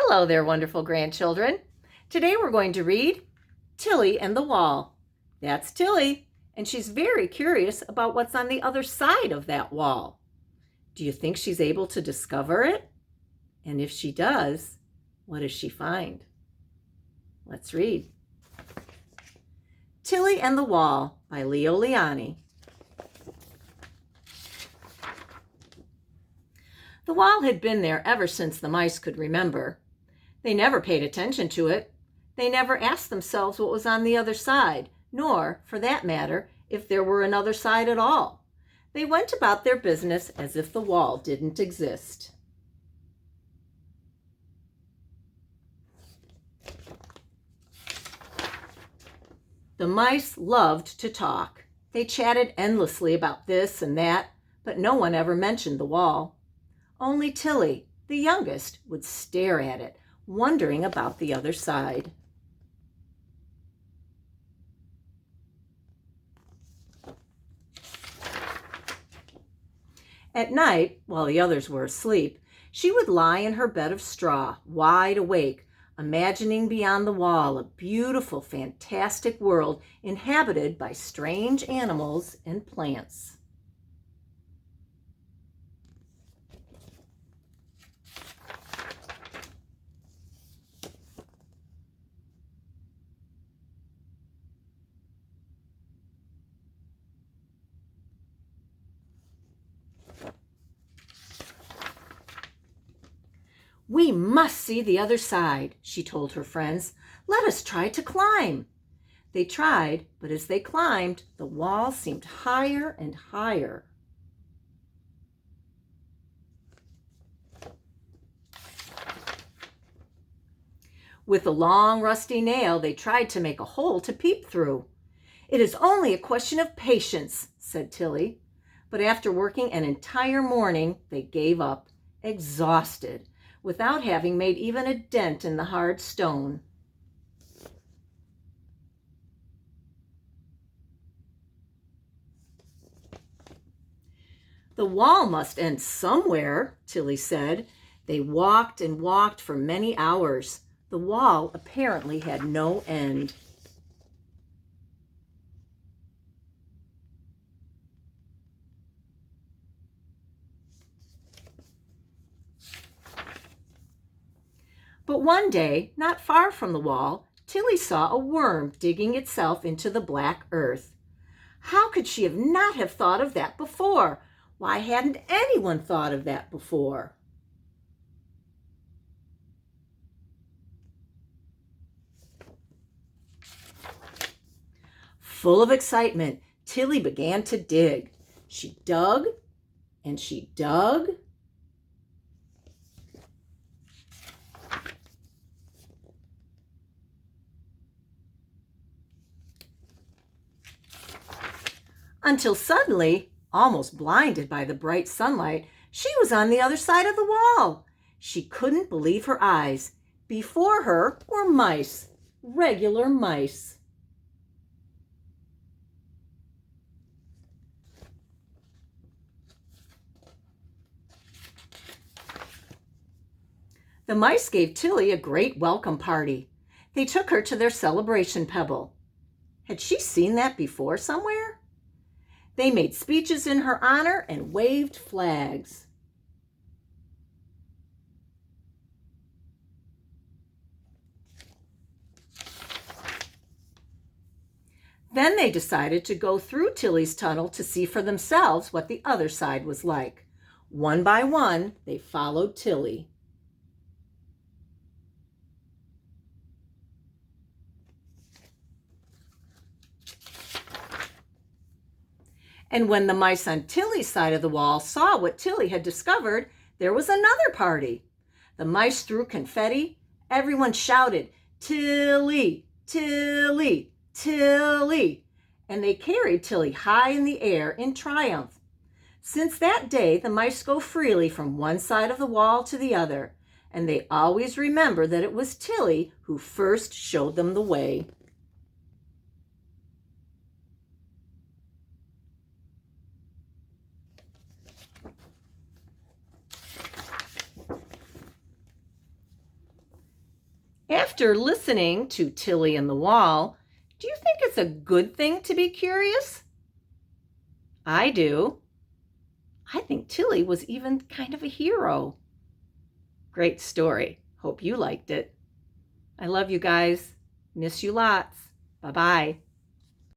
Hello there, wonderful grandchildren. Today we're going to read Tillie and the Wall. That's Tillie, and she's very curious about what's on the other side of that wall. Do you think she's able to discover it? And if she does, what does she find? Let's read. Tillie and the Wall by Leo Liani. The wall had been there ever since the mice could remember. They never paid attention to it. They never asked themselves what was on the other side, nor, for that matter, if there were another side at all. They went about their business as if the wall didn't exist. The mice loved to talk. They chatted endlessly about this and that, but no one ever mentioned the wall. Only Tillie, the youngest, would stare at it, wondering about the other side. At night, while the others were asleep, she would lie in her bed of straw, wide awake, imagining beyond the wall a beautiful, fantastic world inhabited by strange animals and plants. "We must see the other side," she told her friends. "Let us try to climb." They tried, but as they climbed, the wall seemed higher and higher. With a long, rusty nail, they tried to make a hole to peep through. "It is only a question of patience," said Tillie. But after working an entire morning, they gave up, exhausted, without having made even a dent in the hard stone. "The wall must end somewhere," Tillie said. They walked and walked for many hours. The wall apparently had no end. But one day, not far from the wall, Tillie saw a worm digging itself into the black earth. How could she not have thought of that before? Why hadn't anyone thought of that before? Full of excitement, Tillie began to dig. She dug and she dug. Until suddenly, almost blinded by the bright sunlight, she was on the other side of the wall. She couldn't believe her eyes. Before her were mice, regular mice. The mice gave Tillie a great welcome party. They took her to their celebration pebble. Had she seen that before somewhere? They made speeches in her honor and waved flags. Then they decided to go through Tillie's tunnel to see for themselves what the other side was like. One by one, they followed Tillie. And when the mice on Tillie's side of the wall saw what Tillie had discovered, there was another party. The mice threw confetti. Everyone shouted, "Tillie, Tillie, Tillie," and they carried Tillie high in the air in triumph. Since that day, the mice go freely from one side of the wall to the other, and they always remember that it was Tillie who first showed them the way. After listening to Tillie and the Wall, do you think it's a good thing to be curious? I do. I think Tillie was even kind of a hero. Great story. Hope you liked it. I love you guys. Miss you lots. Bye-bye.